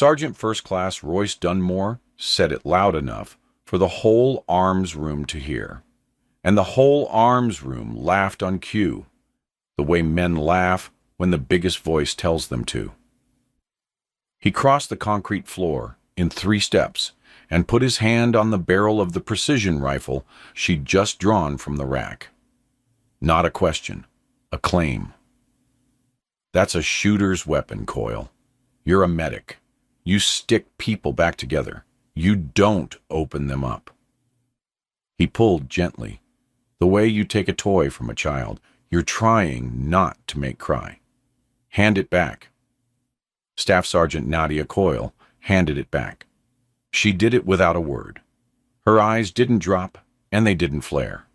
Sergeant First Class Royce Dunmore said it loud enough for the whole arms room to hear. And the whole arms room laughed on cue, the way men laugh when the biggest voice tells them to. He crossed the concrete floor in 3 steps and put his hand on the barrel of the precision rifle she'd just drawn from the rack. Not a question, a claim. That's a shooter's weapon, Coyle. You're a medic. You stick people back together. You don't open them up. He pulled gently, the way you take a toy from a child you're trying not to make cry. Hand it back. Staff Sergeant Nadia Coyle handed it back. She did it without a word. Her eyes didn't drop, and they didn't flare.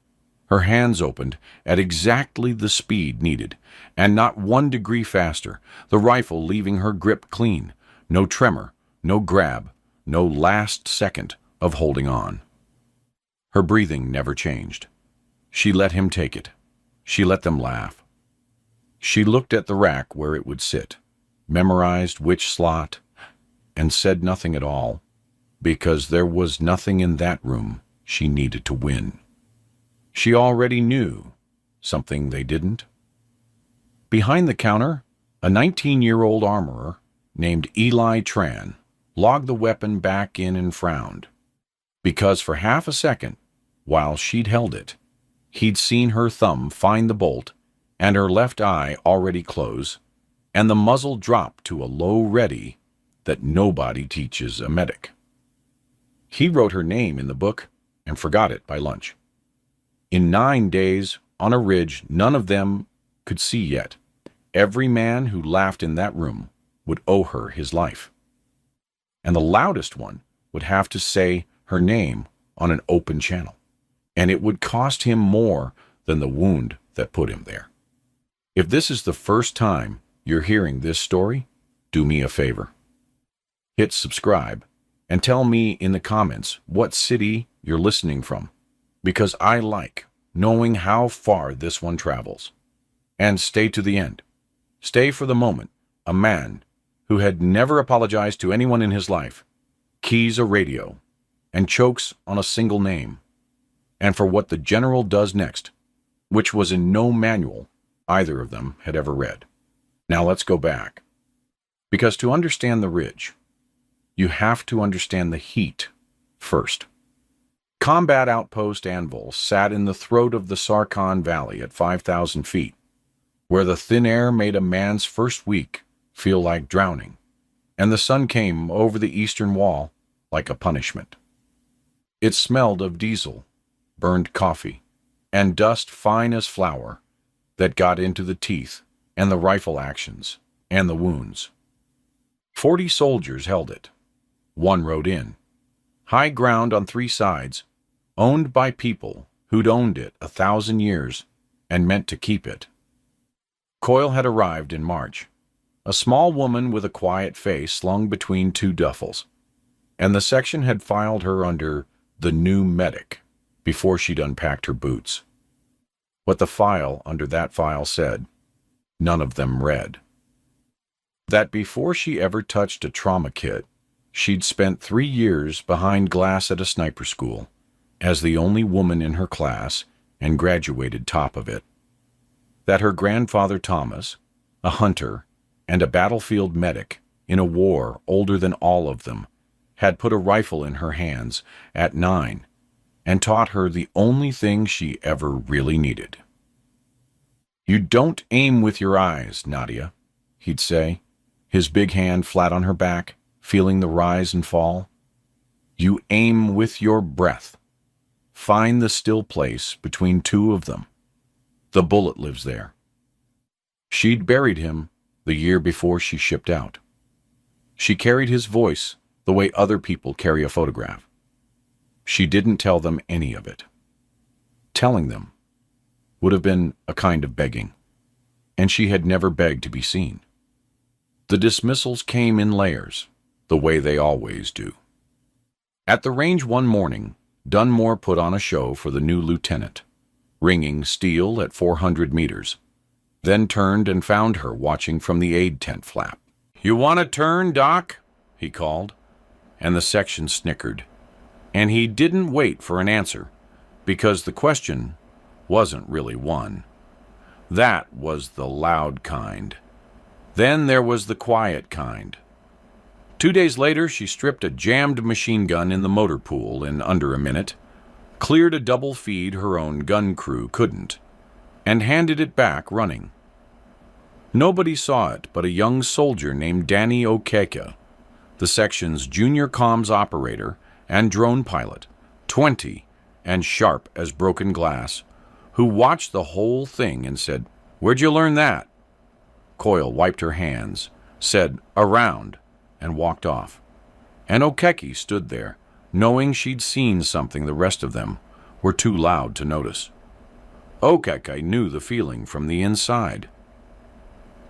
Her hands opened at exactly the speed needed, and not 1 degree faster, the rifle leaving her grip clean. No tremor, no grab, no last second of holding on. Her breathing never changed. She let him take it. She let them laugh. She looked at the rack where it would sit, memorized which slot, and said nothing at all, because there was nothing in that room she needed to win. She already knew something they didn't. Behind the counter, a 19-year-old armorer named Eli Tran logged the weapon back in and frowned, because for half a second, while she'd held it, he'd seen her thumb find the bolt and her left eye already close, and the muzzle drop to a low ready that nobody teaches a medic. He wrote her name in the book and forgot it by lunch. In 9 days, on a ridge none of them could see yet, every man who laughed in that room would owe her his life. And the loudest one would have to say her name on an open channel, and it would cost him more than the wound that put him there. If this is the first time you're hearing this story, do me a favor. Hit subscribe and tell me in the comments what city you're listening from, because I like knowing how far this one travels. And stay to the end. Stay for the moment. A man who had never apologized to anyone in his life keys a radio and chokes on a single name, and for what the general does next, which was in no manual either of them had ever read. Now let's go back, because to understand the ridge, you have to understand the heat first. Combat Outpost Anvil sat in the throat of the Sarkhan Valley at 5,000 feet, where the thin air made a man's first week feel like drowning, and the sun came over the eastern wall like a punishment. It smelled of diesel, burned coffee, and dust fine as flour that got into the teeth and the rifle actions and the wounds. 40 soldiers held it. 1 rode in. High ground on 3 sides, owned by people who'd owned it 1,000 years and meant to keep it. Coyle had arrived in March, a small woman with a quiet face slung between 2 duffels, and the section had filed her under the new medic before she'd unpacked her boots. What the file under that file said, none of them read. That before she ever touched a trauma kit, she'd spent 3 years behind glass at a sniper school as the only woman in her class and graduated top of it. That her grandfather Thomas, a hunter and a battlefield medic in a war older than all of them, had put a rifle in her hands at 9 and taught her the only thing she ever really needed. "You don't aim with your eyes, Nadia," he'd say, his big hand flat on her back, feeling the rise and fall. "You aim with your breath. Find the still place between 2 of them. The bullet lives there." She'd buried him the year before she shipped out. She carried his voice the way other people carry a photograph. She didn't tell them any of it. Telling them would have been a kind of begging, and she had never begged to be seen. The dismissals came in layers, the way they always do. At the range one morning, Dunmore put on a show for the new lieutenant, ringing steel at 400 meters, then turned and found her watching from the aid tent flap. "You want to turn, Doc?" he called, and the section snickered. And he didn't wait for an answer, because the question wasn't really one. That was the loud kind. Then there was the quiet kind. 2 days later, she stripped a jammed machine gun in the motor pool in under a minute, cleared a double feed her own gun crew couldn't, and handed it back running. Nobody saw it but a young soldier named Danny Okeke, the section's junior comms operator and drone pilot, 20 and sharp as broken glass, who watched the whole thing and said, "Where'd you learn that?" Coyle wiped her hands, said, "Around," and walked off. And Okeke stood there, knowing she'd seen something the rest of them were too loud to notice. Okeke knew the feeling from the inside.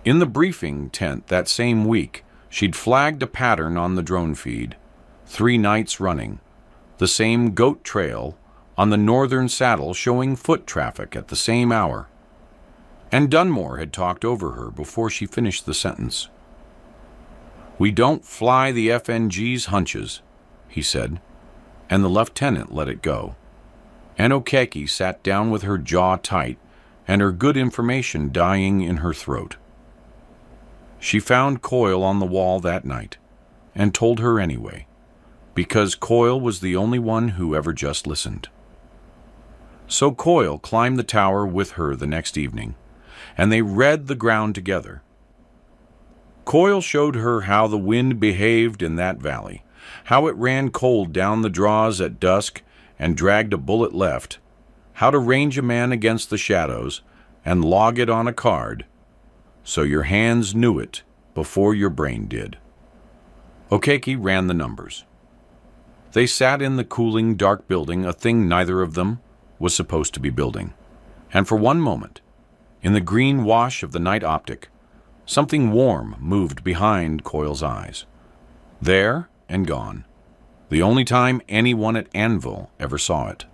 In the briefing tent that same week, she'd flagged a pattern on the drone feed, 3 nights running, the same goat trail on the northern saddle showing foot traffic at the same hour. And Dunmore had talked over her before she finished the sentence. "We don't fly the FNG's hunches," he said, and the lieutenant let it go. And Okeke sat down with her jaw tight and her good information dying in her throat. She found Coyle on the wall that night and told her anyway, because Coyle was the only one who ever just listened. So Coyle climbed the tower with her the next evening, and they read the ground together. Coyle showed her how the wind behaved in that valley, how it ran cold down the draws at dusk and dragged a bullet left, how to range a man against the shadows and log it on a card, so your hands knew it before your brain did. Okeke ran the numbers. They sat in the cooling, dark building, a thing neither of them was supposed to be building, and for one moment, in the green wash of the night optic, something warm moved behind Coyle's eyes. There and gone, the only time anyone at Anvil ever saw it.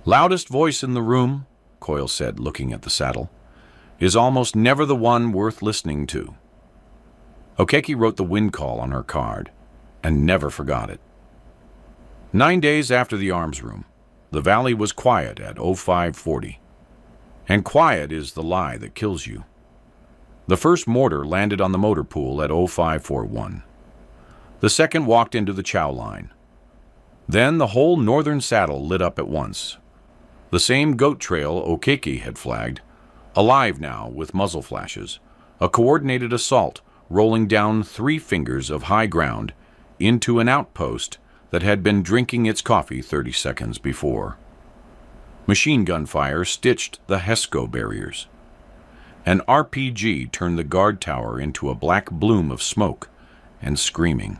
"Loudest voice in the room," Coyle said, looking at the saddle, "is almost never the one worth listening to." Okeke wrote the wind call on her card and never forgot it. 9 days after the arms room, the valley was quiet at 0540. And quiet is the lie that kills you. The first mortar landed on the motor pool at 0541. The second walked into the chow line. Then the whole northern saddle lit up at once. The same goat trail Okeke had flagged, alive now with muzzle flashes, a coordinated assault rolling down 3 fingers of high ground into an outpost that had been drinking its coffee 30 seconds before. Machine gun fire stitched the HESCO barriers. An RPG turned the guard tower into a black bloom of smoke and screaming.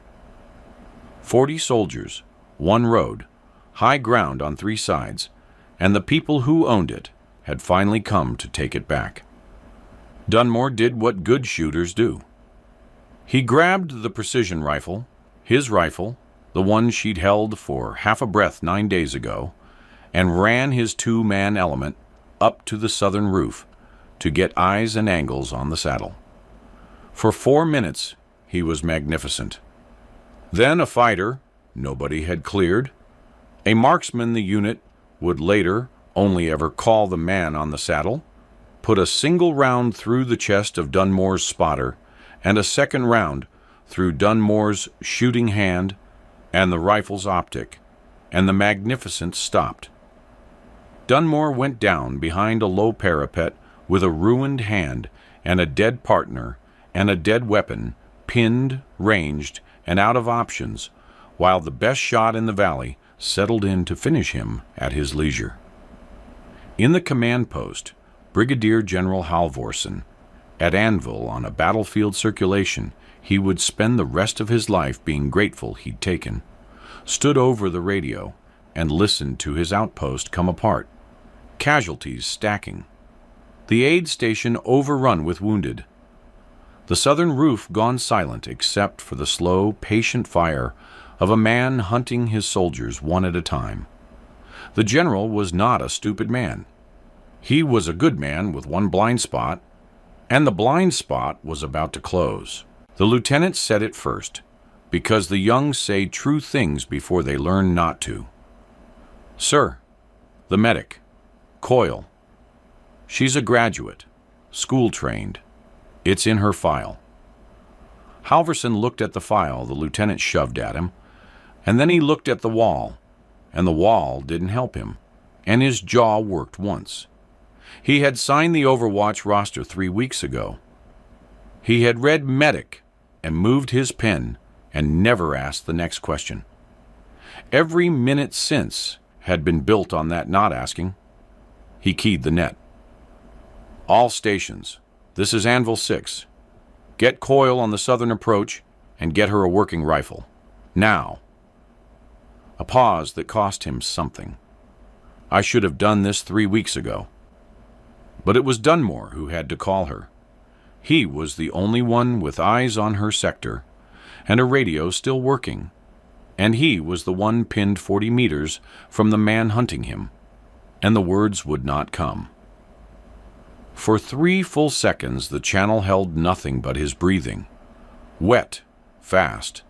40 soldiers, 1 road, high ground on 3 sides, and the people who owned it had finally come to take it back. Dunmore did what good shooters do. He grabbed the precision rifle, his rifle, the one she'd held for half a breath 9 days ago, and ran his 2-man element up to the southern roof to get eyes and angles on the saddle. For 4 minutes, he was magnificent. Then a fighter nobody had cleared, a marksman the unit would later only ever call the man on the saddle, put a single round through the chest of Dunmore's spotter and a second round through Dunmore's shooting hand and the rifle's optic, and the magnificence stopped. Dunmore went down behind a low parapet with a ruined hand and a dead partner and a dead weapon, pinned, ranged, and out of options, while the best shot in the valley settled in to finish him at his leisure. In the command post, Brigadier General Halvorsen, at Anvil on a battlefield circulation he would spend the rest of his life being grateful he'd taken, stood over the radio and listened to his outpost come apart, casualties stacking, the aid station overrun with wounded, the southern roof gone silent except for the slow, patient fire of a man hunting his soldiers one at a time. The general was not a stupid man. He was a good man with one blind spot, and the blind spot was about to close. The lieutenant said it first, because the young say true things before they learn not to. Sir, the medic, Coyle. She's a graduate, school-trained. It's in her file. Halverson looked at the file the lieutenant shoved at him, and then he looked at the wall, and the wall didn't help him, and his jaw worked once. He had signed the Overwatch roster 3 weeks ago. He had read medic and moved his pen and never asked the next question. Every minute since had been built on that not asking. He keyed the net. All stations, this is Anvil 6. Get Coyle on the southern approach and get her a working rifle. Now. A pause that cost him something. I should have done this 3 weeks ago. But it was Dunmore who had to call her. He was the only one with eyes on her sector, and a radio still working, and he was the one pinned 40 meters from the man hunting him, and the words would not come. For 3 full seconds the channel held nothing but his breathing. Wet, fast,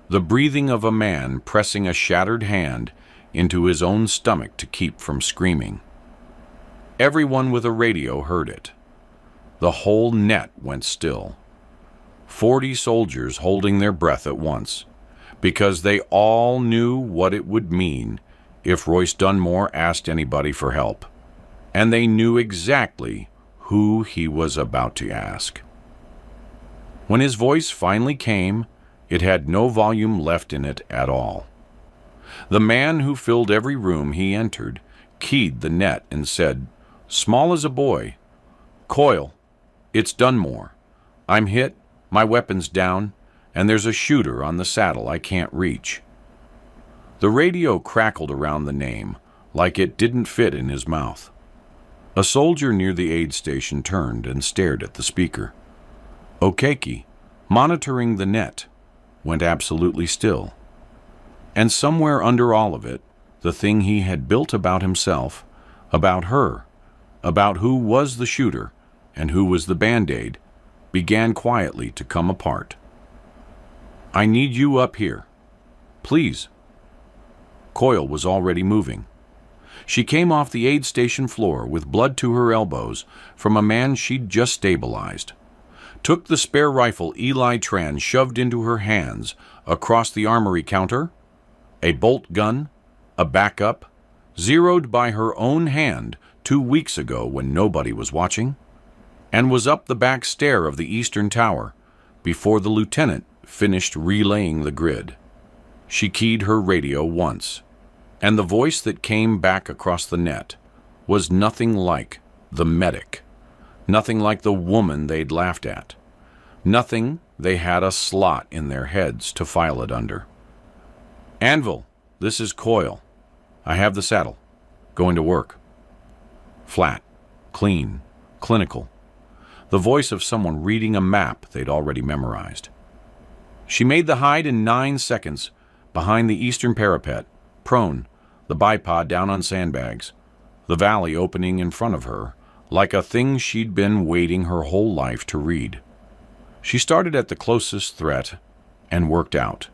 the breathing of a man pressing a shattered hand into his own stomach to keep from screaming. Everyone with a radio heard it. The whole net went still. 40 soldiers holding their breath at once, because they all knew what it would mean if Royce Dunmore asked anybody for help, and they knew exactly who he was about to ask. When his voice finally came, it had no volume left in it at all. The man who filled every room he entered keyed the net and said, small as a boy, Coyle, it's Dunmore. I'm hit, my weapon's down, and there's a shooter on the saddle I can't reach. The radio crackled around the name, like it didn't fit in his mouth. A soldier near the aid station turned and stared at the speaker. Okeke, monitoring the net, went absolutely still. And somewhere under all of it, the thing he had built about himself, about her, about who was the shooter and who was the Band-Aid, began quietly to come apart. I need you up here. Please. Coyle was already moving. She came off the aid station floor with blood to her elbows from a man she'd just stabilized, took the spare rifle Eli Tran shoved into her hands across the armory counter, a bolt gun, a backup, zeroed by her own hand 2 weeks ago when nobody was watching, and was up the back stair of the eastern tower before the lieutenant finished relaying the grid. She keyed her radio once, and the voice that came back across the net was nothing like the medic, nothing like the woman they'd laughed at, nothing they had a slot in their heads to file it under. Anvil, this is Coyle. I have the saddle. Going to work. Flat, clean, clinical. The voice of someone reading a map they'd already memorized. She made the hide in 9 seconds, behind the eastern parapet, prone, the bipod down on sandbags, the valley opening in front of her, like a thing she'd been waiting her whole life to read. She started at the closest threat and worked out.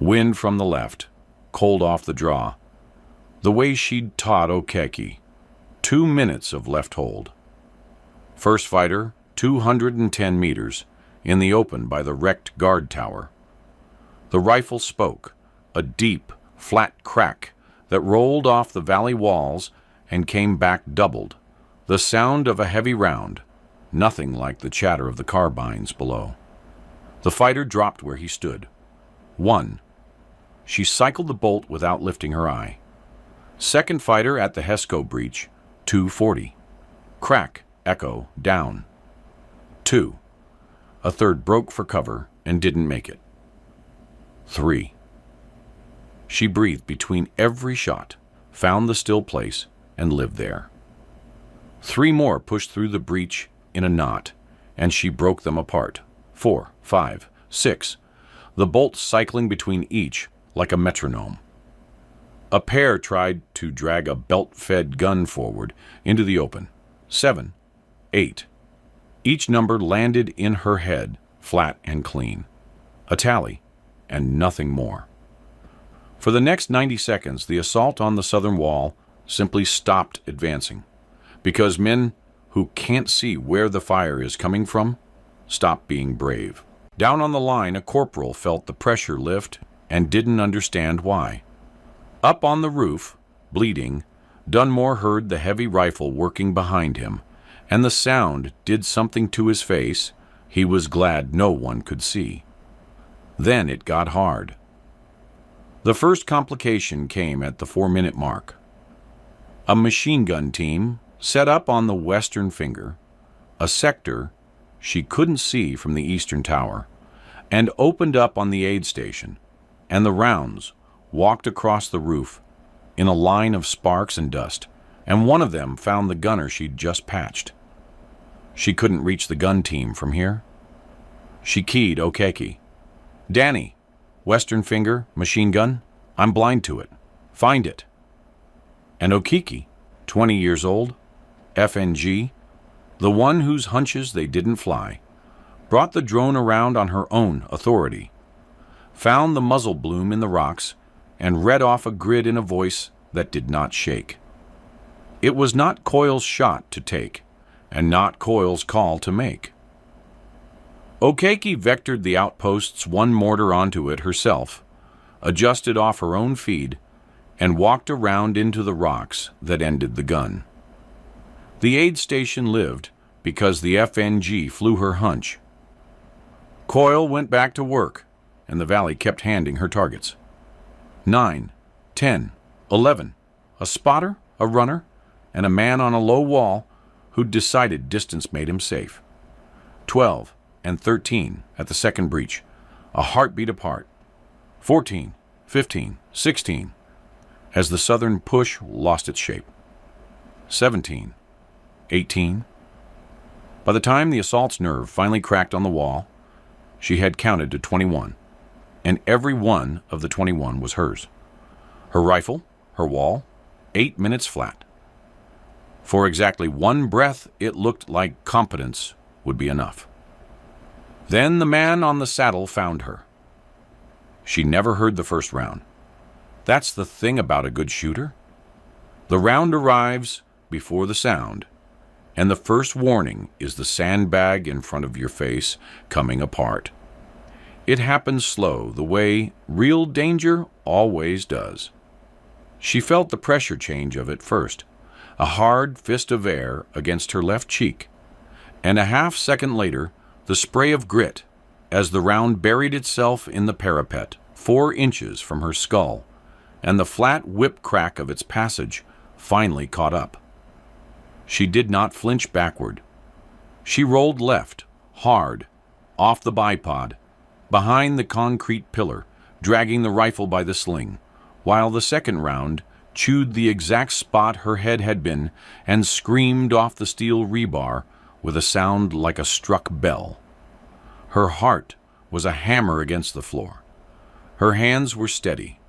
Wind from the left, cold off the draw, the way she'd taught Okeke. 2 minutes of left hold. First fighter, 210 meters, in the open by the wrecked guard tower. The rifle spoke, a deep, flat crack that rolled off the valley walls and came back doubled, the sound of a heavy round, nothing like the chatter of the carbines below. The fighter dropped where he stood. 1. She cycled the bolt without lifting her eye. Second fighter at the HESCO breach, 240. Crack, echo, down. 2. A third broke for cover and didn't make it. 3. She breathed between every shot, found the still place, and lived there. 3 more pushed through the breach in a knot, and she broke them apart. 4, 5, 6, the bolt cycling between each like a metronome. A pair tried to drag a belt-fed gun forward into the open. 7, 8. Each number landed in her head, flat and clean. A tally. and nothing more. For the next 90 seconds, the assault on the southern wall simply stopped advancing, because men who can't see where the fire is coming from stop being brave. Down on the line, a corporal felt the pressure lift and didn't understand why. Up on the roof, bleeding, Dunmore heard the heavy rifle working behind him, and the sound did something to his face he was glad no one could see. Then it got hard. The first complication came at the 4-minute mark. A machine gun team set up on the western finger, a sector she couldn't see from the eastern tower, and opened up on the aid station, and the rounds walked across the roof in a line of sparks and dust, and one of them found the gunner she'd just patched. She couldn't reach the gun team from here. She keyed Okeke. "Danny, western finger, machine gun, I'm blind to it. Find it." And Okeke, 20 years old, FNG, the one whose hunches they didn't fly, brought the drone around on her own authority, found the muzzle bloom in the rocks, and read off a grid in a voice that did not shake. It was not Coyle's shot to take, and not Coyle's call to make. Okeke vectored the outpost's one mortar onto it herself, adjusted off her own feed, and walked around into the rocks that ended the gun. The aid station lived because the FNG flew her hunch. Coyle went back to work, and the valley kept handing her targets. 9, 10, 11, a spotter, a runner, and a man on a low wall who'd decided distance made him safe. 12 and 13 at the second breach, a heartbeat apart. 14, 15, 16, as the southern push lost its shape. 17, 18. By the time the assault's nerve finally cracked on the wall, she had counted to 21, and every one of the 21 was hers. Her rifle, her wall, 8 minutes flat. For exactly one breath, it looked like competence would be enough. Then the man on the saddle found her. She never heard the first round. That's the thing about a good shooter. The round arrives before the sound, and the first warning is the sandbag in front of your face coming apart. It happens slow, the way real danger always does. She felt the pressure change of it first, a hard fist of air against her left cheek, and a half-second later, the spray of grit as the round buried itself in the parapet 4 inches from her skull, and the flat whip crack of its passage finally caught up. She did not flinch backward. She rolled left, hard, off the bipod, behind the concrete pillar, dragging the rifle by the sling, while the second round chewed the exact spot her head had been and screamed off the steel rebar with a sound like a struck bell. Her heart was a hammer against the floor. Her hands were steady.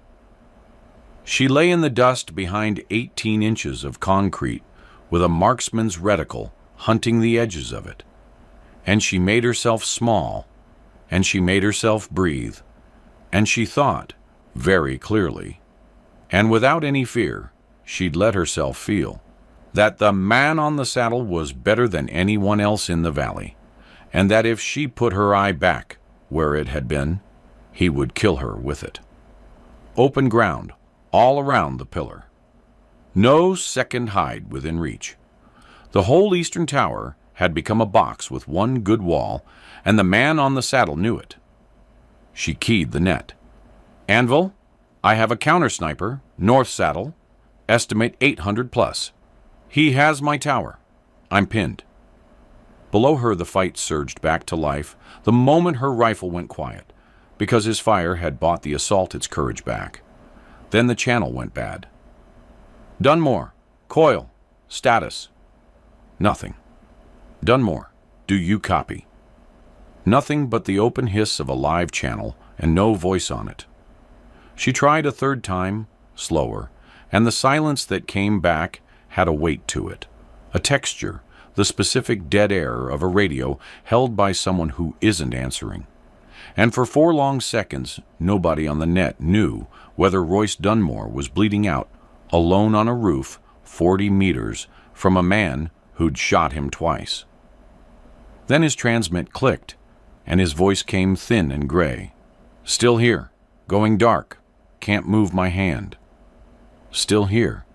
She lay in the dust behind 18 inches of concrete with a marksman's reticle hunting the edges of it. And she made herself small, and she made herself breathe, and she thought, very clearly, and without any fear, she'd let herself feel, that the man on the saddle was better than anyone else in the valley, and that if she put her eye back where it had been, he would kill her with it. Open ground, all around the pillar. No second hide within reach. The whole eastern tower had become a box with one good wall, and the man on the saddle knew it. She keyed the net. "Anvil, I have a counter sniper, north saddle, estimate 800 plus. He has my tower. I'm pinned." Below her the fight surged back to life the moment her rifle went quiet, because his fire had bought the assault its courage back. Then the channel went bad. "Dunmore, Coyle, status." Nothing. "Dunmore, do you copy?" Nothing but the open hiss of a live channel and no voice on it. She tried a third time, slower, and the silence that came back had a weight to it, a texture, the specific dead air of a radio held by someone who isn't answering. And for 4 long seconds, nobody on the net knew whether Royce Dunmore was bleeding out, alone on a roof 40 meters from a man who'd shot him twice. Then his transmit clicked, and his voice came thin and gray. "Still here. Going dark. Can't move my hand. Still here."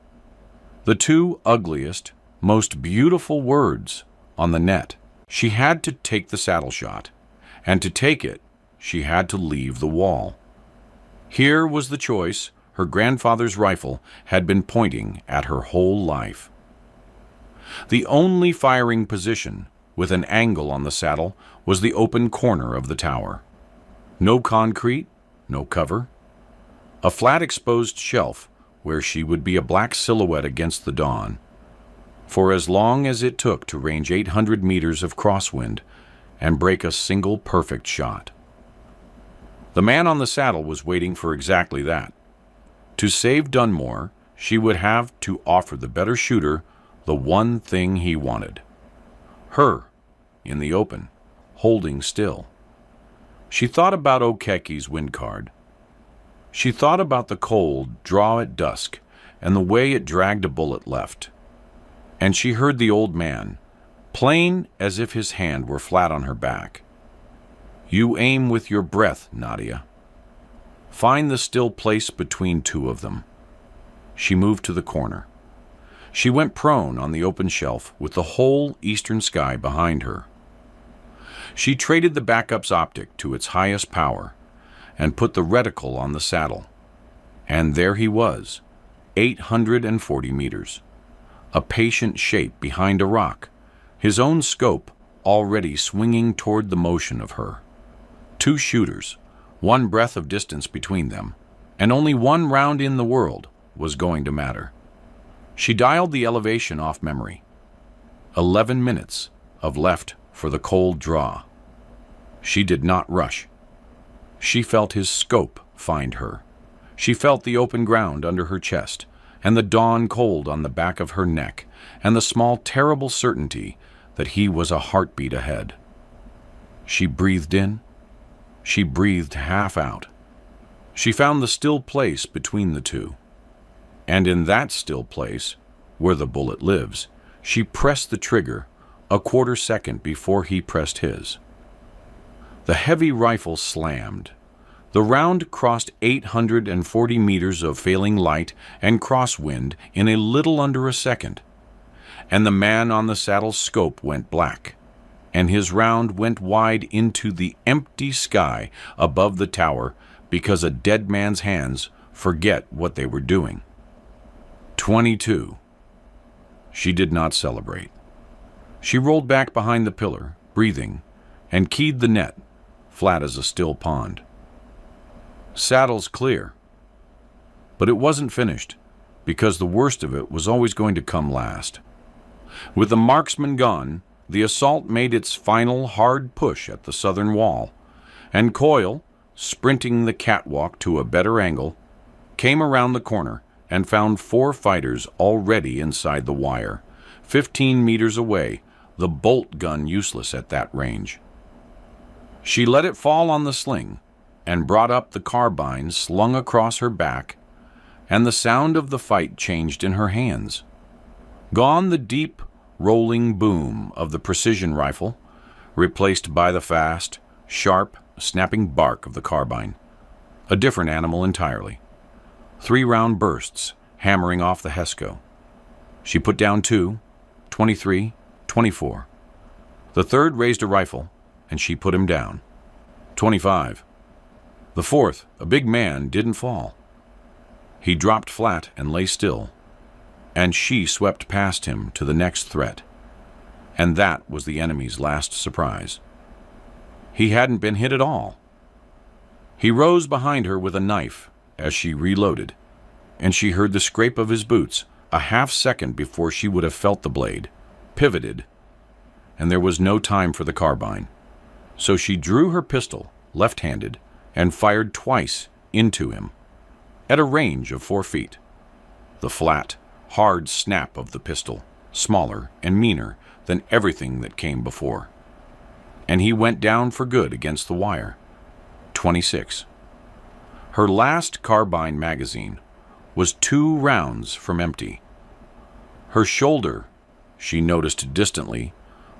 The 2 ugliest, most beautiful words on the net. She had to take the saddle shot, and to take it, she had to leave the wall. Here was the choice her grandfather's rifle had been pointing at her whole life. The only firing position with an angle on the saddle was the open corner of the tower. No concrete, no cover. A flat exposed shelf where she would be a black silhouette against the dawn. For as long as it took to range 800 meters of crosswind and break a single perfect shot. The man on the saddle was waiting for exactly that. To save Dunmore, she would have to offer the better shooter the one thing he wanted. Her, in the open, holding still. She thought about Okeke's wind card. She thought about the cold draw at dusk and the way it dragged a bullet left. And she heard the old man, plain as if his hand were flat on her back. "You aim with your breath, Nadia. Find the still place between 2 of them." She moved to the corner. She went prone on the open shelf with the whole eastern sky behind her. She traded the backup's optic to its highest power and put the reticle on the saddle. And there he was, 840 meters. A patient shape behind a rock, his own scope already swinging toward the motion of her. 2 shooters, 1 breath of distance between them, and only 1 round in the world was going to matter. She dialed the elevation off memory. 11 minutes of left for the cold draw. She did not rush. She felt his scope find her. She felt the open ground under her chest, and the dawn cold on the back of her neck, and the small terrible certainty that he was a heartbeat ahead. She breathed in. She breathed half out. She found the still place between the 2. And in that still place, where the bullet lives, she pressed the trigger a quarter second before he pressed his. The heavy rifle slammed. The round crossed 840 meters of failing light and crosswind in a little under a second, and the man on the saddle's scope went black, and his round went wide into the empty sky above the tower because a dead man's hands forget what they were doing. 22. She did not celebrate. She rolled back behind the pillar, breathing, and keyed the net, flat as a still pond. Saddle's clear. But it wasn't finished, because the worst of it was always going to come last. With the marksman gone, the assault made its final hard push at the southern wall, and Coyle, sprinting the catwalk to a better angle, came around the corner and found 4 fighters already inside the wire, 15 meters away, the bolt gun useless at that range. She let it fall on the sling and brought up the carbine slung across her back, and the sound of the fight changed in her hands. Gone the deep, rolling boom of the precision rifle, replaced by the fast, sharp, snapping bark of the carbine. A different animal entirely. 3-round bursts hammering off the Hesco. She put down 2, 23, 24. The third raised a rifle, and she put him down. 25. The fourth, a big man, didn't fall. He dropped flat and lay still, and she swept past him to the next threat. And that was the enemy's last surprise. He hadn't been hit at all. He rose behind her with a knife as she reloaded, and she heard the scrape of his boots a half second before she would have felt the blade, pivoted, and there was no time for the carbine. So she drew her pistol, left-handed, and fired twice into him, at a range of 4 feet. The flat, hard snap of the pistol, smaller and meaner than everything that came before. And he went down for good against the wire, 26. Her last carbine magazine was 2 rounds from empty. Her shoulder, she noticed distantly,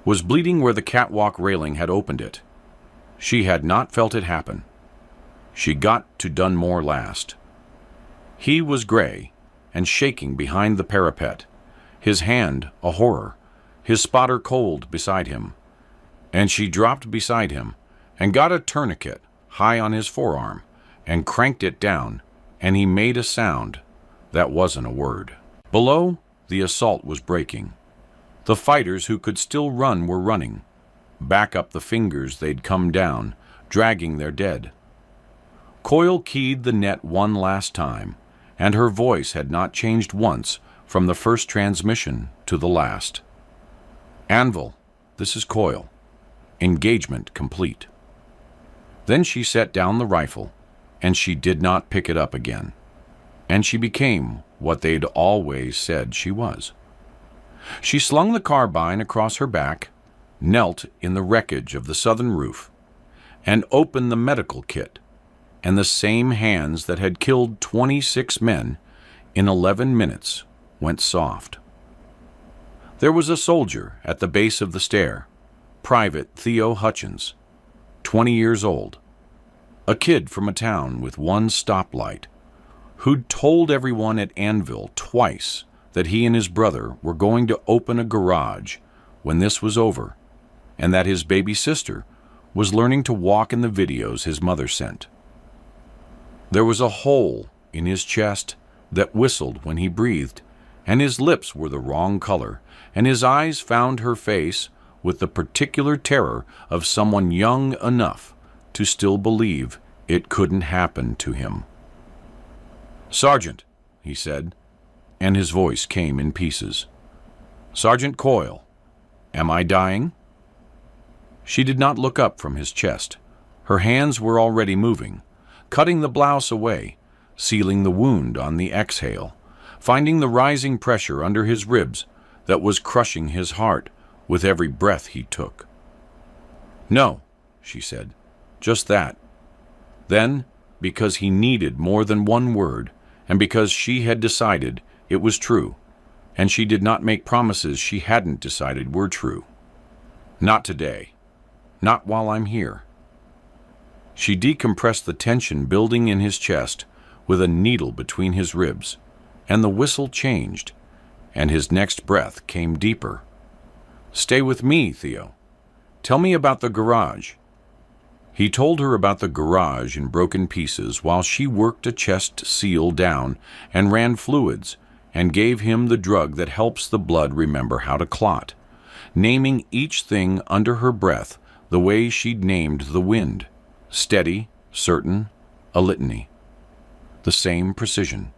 was bleeding where the catwalk railing had opened it. She had not felt it happen. She got to Dunmore last. He was gray and shaking behind the parapet, his hand a horror, his spotter cold beside him. And she dropped beside him and got a tourniquet high on his forearm and cranked it down, and he made a sound that wasn't a word. Below, the assault was breaking. The fighters who could still run were running. Back up the fingers they'd come down, dragging their dead. Coyle keyed the net one last time, and her voice had not changed once from the first transmission to the last. Anvil, this is Coyle. Engagement complete. Then she set down the rifle, and she did not pick it up again. And she became what they'd always said she was. She slung the carbine across her back, knelt in the wreckage of the southern roof, and opened the medical kit, and the same hands that had killed 26 men in 11 minutes went soft. There was a soldier at the base of the stair, Private Theo Hutchins, 20 years old, a kid from a town with one stoplight, who'd told everyone at Anvil twice that he and his brother were going to open a garage when this was over, and that his baby sister was learning to walk in the videos his mother sent. There was a hole in his chest that whistled when he breathed, and his lips were the wrong color, and his eyes found her face with the particular terror of someone young enough to still believe it couldn't happen to him. "Sergeant," he said, and his voice came in pieces. "Sergeant Coyle, am I dying?" She did not look up from his chest. Her hands were already moving, cutting the blouse away, sealing the wound on the exhale, finding the rising pressure under his ribs that was crushing his heart with every breath he took. "No," she said, "just that." Then, because he needed more than one word, and because she had decided it was true, and she did not make promises she hadn't decided were true. "Not today. Not while I'm here." She decompressed the tension building in his chest with a needle between his ribs, and the whistle changed, and his next breath came deeper. "Stay with me, Theo. Tell me about the garage." He told her about the garage in broken pieces while she worked a chest seal down and ran fluids and gave him the drug that helps the blood remember how to clot, naming each thing under her breath the way she'd named the wind, steady, certain, a litany. The same precision,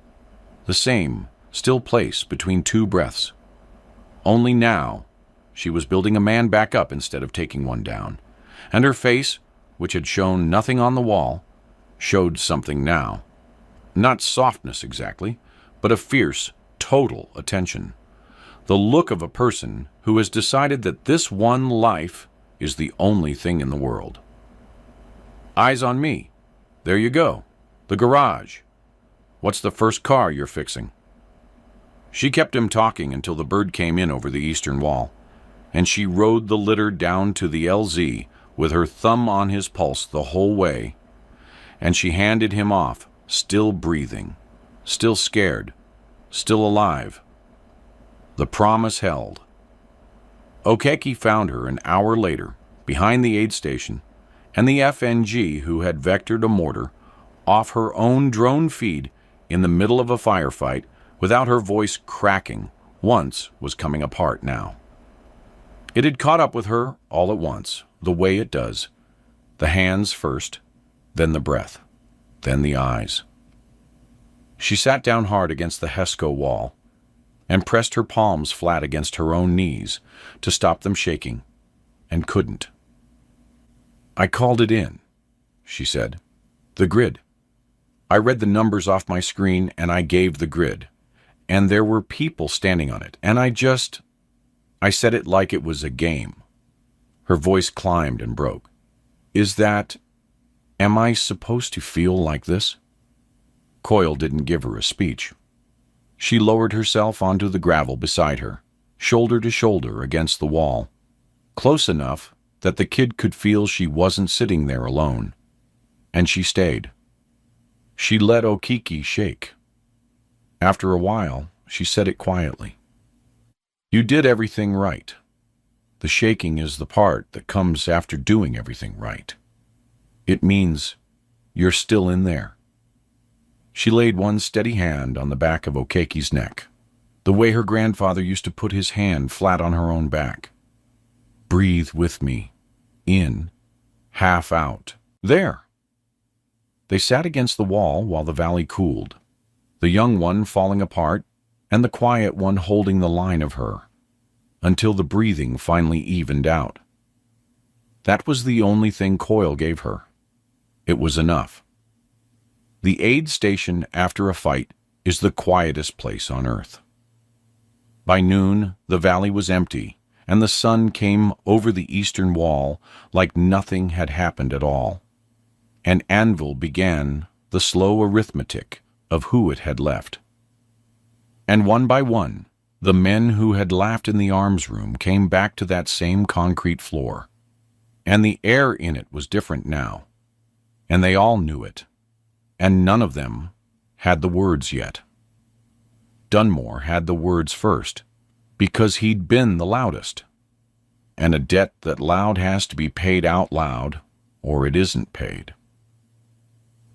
the same still place between 2 breaths. Only now she was building a man back up instead of taking one down, and her face, which had shown nothing on the wall, showed something now. Not softness exactly, but a fierce, total attention. The look of a person who has decided that this one life is the only thing in the world. "Eyes on me. There you go. The garage. What's the first car you're fixing?" She kept him talking until the bird came in over the eastern wall, and she rode the litter down to the LZ with her thumb on his pulse the whole way, and she handed him off, still breathing, still scared, still alive. The promise held. Okeki found her an hour later, behind the aid station, and the FNG who had vectored a mortar off her own drone feed in the middle of a firefight without her voice cracking once was coming apart now. It had caught up with her all at once, the way it does. The hands first, then the breath, then the eyes. She sat down hard against the HESCO wall and pressed her palms flat against her own knees to stop them shaking, and couldn't. "I called it in," she said. "The grid. I read the numbers off my screen and I gave the grid. And there were people standing on it, and I said it like it was a game." Her voice climbed and broke. "Is that Am I supposed to feel like this? Coyle didn't give her a speech. She lowered herself onto the gravel beside her, shoulder to shoulder against the wall, close enough that the kid could feel she wasn't sitting there alone. And she stayed. She let Okiki shake. After a while, she said it quietly. You did everything right. The shaking is the part that comes after doing everything right. It means you're still in there. She laid one steady hand on the back of Okiki's neck, the way her grandfather used to put his hand flat on her own back. Breathe with me. In. Half out. There. They sat against the wall while the valley cooled, the young one falling apart and the quiet one holding the line of her, until the breathing finally evened out. That was the only thing Coyle gave her. It was enough. The aid station after a fight is the quietest place on Earth. By noon, the valley was empty, and the sun came over the eastern wall like nothing had happened at all. And Anvil began the slow arithmetic of who it had left. And one by one, the men who had laughed in the arms room came back to that same concrete floor. And the air in it was different now. And they all knew it. And none of them had the words yet. Dunmore had the words first, because he'd been the loudest. And a debt that loud has to be paid out loud, or it isn't paid.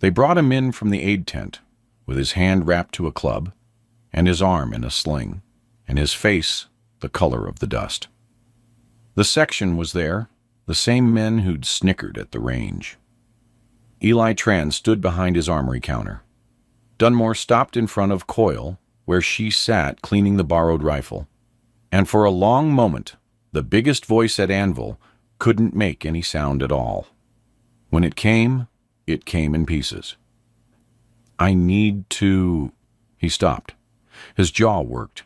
They brought him in from the aid tent, with his hand wrapped to a club, and his arm in a sling, and his face the color of the dust. The section was there, the same men who'd snickered at the range. Eli Tran stood behind his armory counter. Dunmore stopped in front of Coyle, where she sat cleaning the borrowed rifle, and for a long moment, the biggest voice at Anvil couldn't make any sound at all. When it came in pieces. I need to... He stopped. His jaw worked.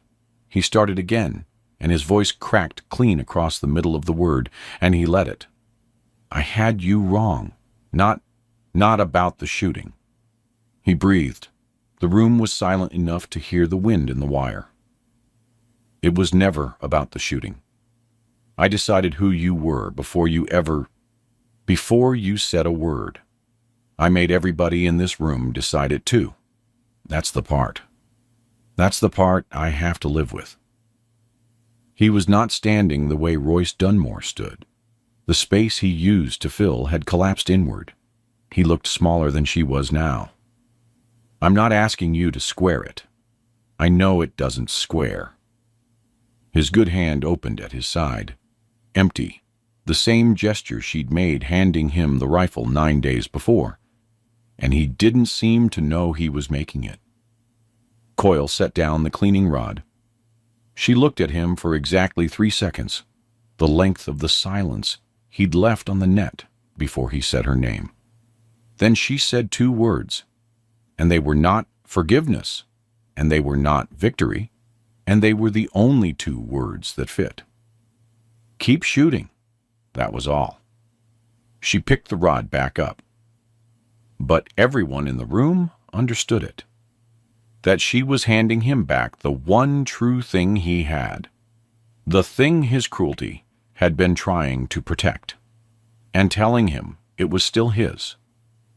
He started again, and his voice cracked clean across the middle of the word, and he let it. I had you wrong. Not about the shooting. He breathed. The room was silent enough to hear the wind in the wire. It was never about the shooting. I decided who you were before you said a word. I made everybody in this room decide it too. That's the part I have to live with. He was not standing the way Royce Dunmore stood. The space he used to fill had collapsed inward. He looked smaller than she was now. I'm not asking you to square it. I know it doesn't square. His good hand opened at his side. Empty. The same gesture she'd made handing him the rifle 9 days before. And he didn't seem to know he was making it. Coyle set down the cleaning rod. She looked at him for exactly 3 seconds, the length of the silence he'd left on the net before he said her name. Then she said 2 words, and they were not forgiveness, and they were not victory, and they were the only 2 words that fit. Keep shooting. That was all. She picked the rod back up. But everyone in the room understood it. That she was handing him back the one true thing he had. The thing his cruelty had been trying to protect. And telling him it was still his.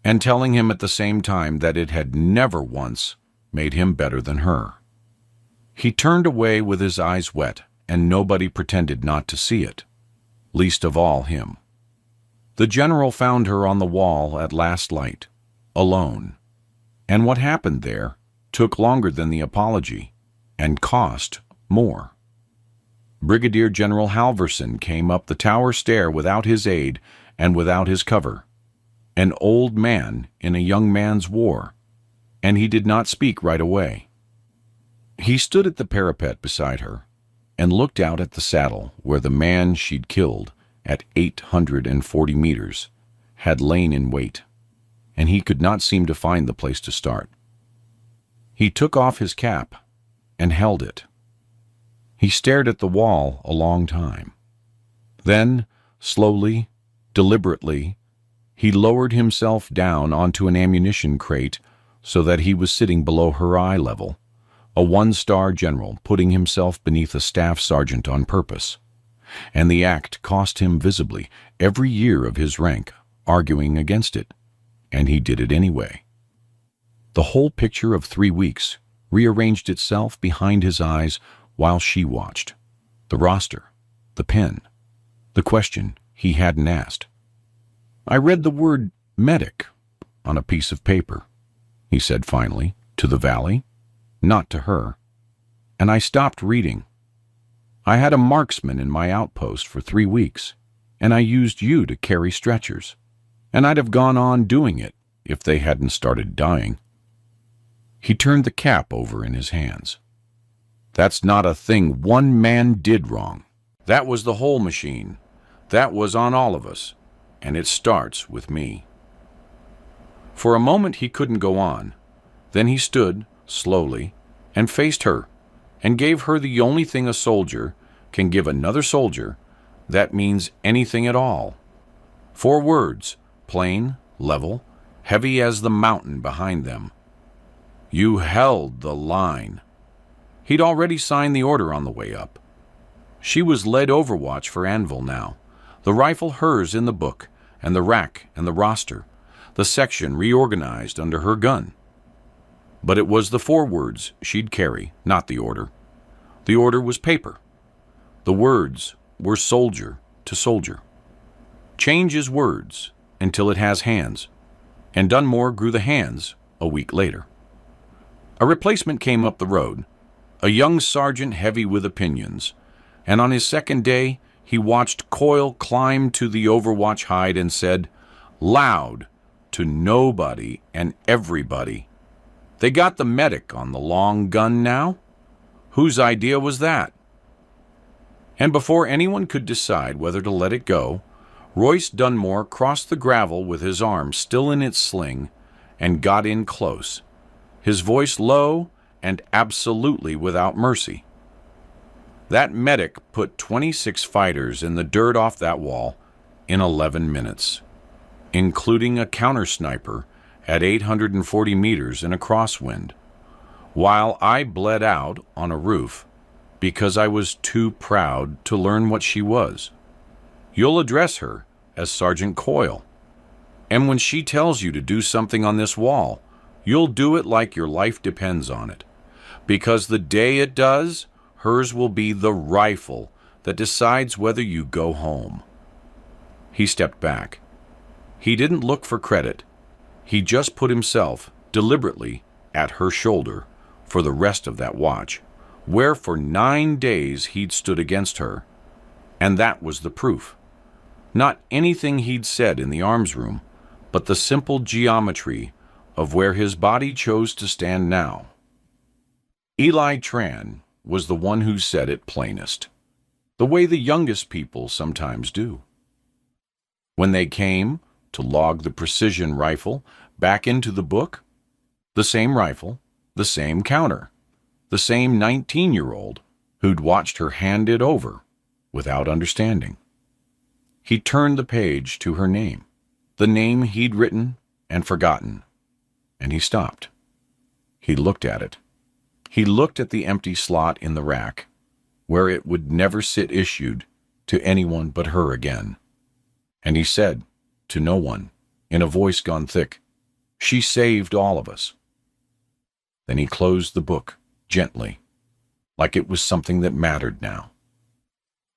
And telling him at the same time that it had never once made him better than her. He turned away with his eyes wet, and nobody pretended not to see it. Least of all him. The general found her on the wall at last light, alone. And what happened there took longer than the apology, and cost more. Brigadier General Halverson came up the tower stair without his aid and without his cover. An old man in a young man's war, and he did not speak right away. He stood at the parapet beside her and looked out at the saddle where the man she'd killed at 840 meters had lain in wait, and he could not seem to find the place to start. He took off his cap and held it. He stared at the wall a long time. Then, slowly, deliberately, He lowered himself down onto an ammunition crate so that he was sitting below her eye level, a one-star general putting himself beneath a staff sergeant on purpose. And the act cost him visibly every year of his rank, arguing against it, and he did it anyway. The whole picture of 3 weeks rearranged itself behind his eyes while she watched. The roster, the pen, the question he hadn't asked. "I read the word medic on a piece of paper," he said finally, to the valley, not to her. "And I stopped reading. I had a marksman in my outpost for 3 weeks, and I used you to carry stretchers. And I'd have gone on doing it if they hadn't started dying." He turned the cap over in his hands. "That's not a thing one man did wrong. That was the whole machine. That was on all of us, and it starts with me." For a moment he couldn't go on. Then he stood, slowly, and faced her, and gave her the only thing a soldier can give another soldier that means anything at all. 4 words, plain, level, heavy as the mountain behind them. "You held the line." He'd already signed the order on the way up. She was lead overwatch for Anvil now, the rifle hers in the book, and the rack and the roster, the section reorganized under her gun. But it was the 4 words she'd carry, not the order. The order was paper. The words were soldier to soldier. Change is words until it has hands, and Dunmore grew the hands a week later. A replacement came up the road, a young sergeant heavy with opinions, and on his second day he watched Coyle climb to the overwatch hide and said, loud, to nobody and everybody, "They got the medic on the long gun now? Whose idea was that?" And before anyone could decide whether to let it go, Royce Dunmore crossed the gravel with his arm still in its sling and got in close, his voice low and absolutely without mercy. That medic put 26 fighters in the dirt off that wall in 11 minutes, including a counter-sniper at 840 meters in a crosswind, while I bled out on a roof because I was too proud to learn what she was. You'll address her as Sergeant Coyle, and when she tells you to do something on this wall, you'll do it like your life depends on it, because the day it does, hers will be the rifle that decides whether you go home. He stepped back. He didn't look for credit. He just put himself deliberately at her shoulder for the rest of that watch, where for 9 days he'd stood against her. And that was the proof. Not anything he'd said in the arms room, but the simple geometry of where his body chose to stand now. Eli Tran was the one who said it plainest, the way the youngest people sometimes do. When they came to log the precision rifle back into the book, the same rifle, the same counter, the same 19-year-old who'd watched her hand it over without understanding. He turned the page to her name, the name he'd written and forgotten, and he stopped. He looked at it. He looked at the empty slot in the rack, where it would never sit issued to anyone but her again. And he said, to no one, in a voice gone thick, "She saved all of us." Then he closed the book, gently, like it was something that mattered now.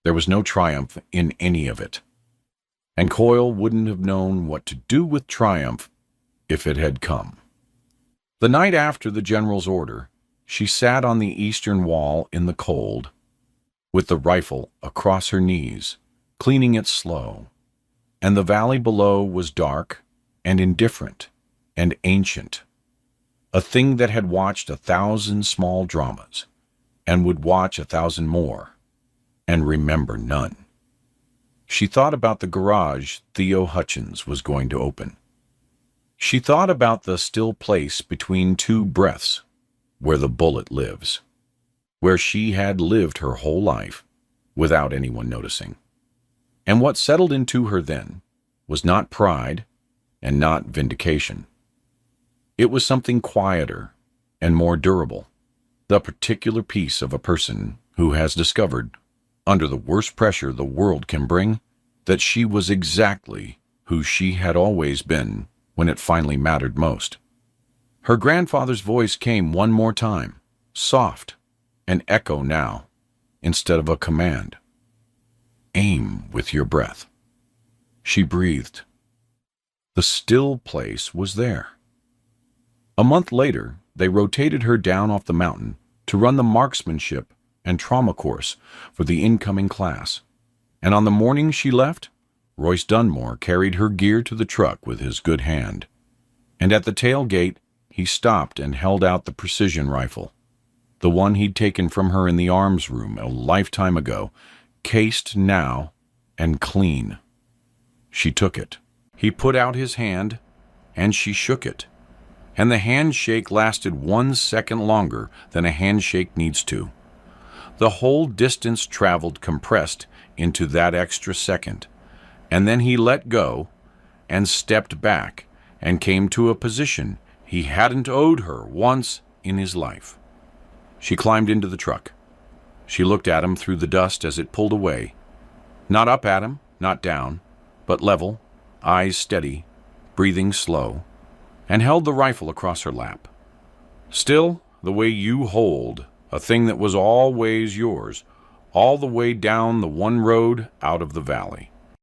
There was no triumph in any of it, and Coyle wouldn't have known what to do with triumph if it had come. The night after the general's order, she sat on the eastern wall in the cold, with the rifle across her knees, cleaning it slow, and the valley below was dark and indifferent and ancient, a thing that had watched 1,000 small dramas and would watch 1,000 more and remember none. She thought about the garage Theo Hutchins was going to open. She thought about the still place between 2 breaths where the bullet lives, where she had lived her whole life without anyone noticing. And what settled into her then was not pride and not vindication. It was something quieter and more durable, the particular piece of a person who has discovered, under the worst pressure the world can bring, that she was exactly who she had always been when it finally mattered most. Her grandfather's voice came one more time, soft, an echo now, instead of a command. Aim with your breath. She breathed. The still place was there. A month later, they rotated her down off the mountain to run the marksmanship and trauma course for the incoming class. And on the morning she left, Royce Dunmore carried her gear to the truck with his good hand. And at the tailgate, he stopped and held out the precision rifle, the one he'd taken from her in the arms room a lifetime ago, cased now and clean. She took it. He put out his hand, and she shook it. And the handshake lasted 1 second longer than a handshake needs to. The whole distance traveled compressed into that extra second, and then he let go and stepped back and came to a position he hadn't owed her once in his life. She climbed into the truck. She looked at him through the dust as it pulled away. Not up at him, not down, but level, eyes steady, breathing slow, and held the rifle across her lap. Still, the way you hold a thing that was always yours, all the way down the one road out of the valley.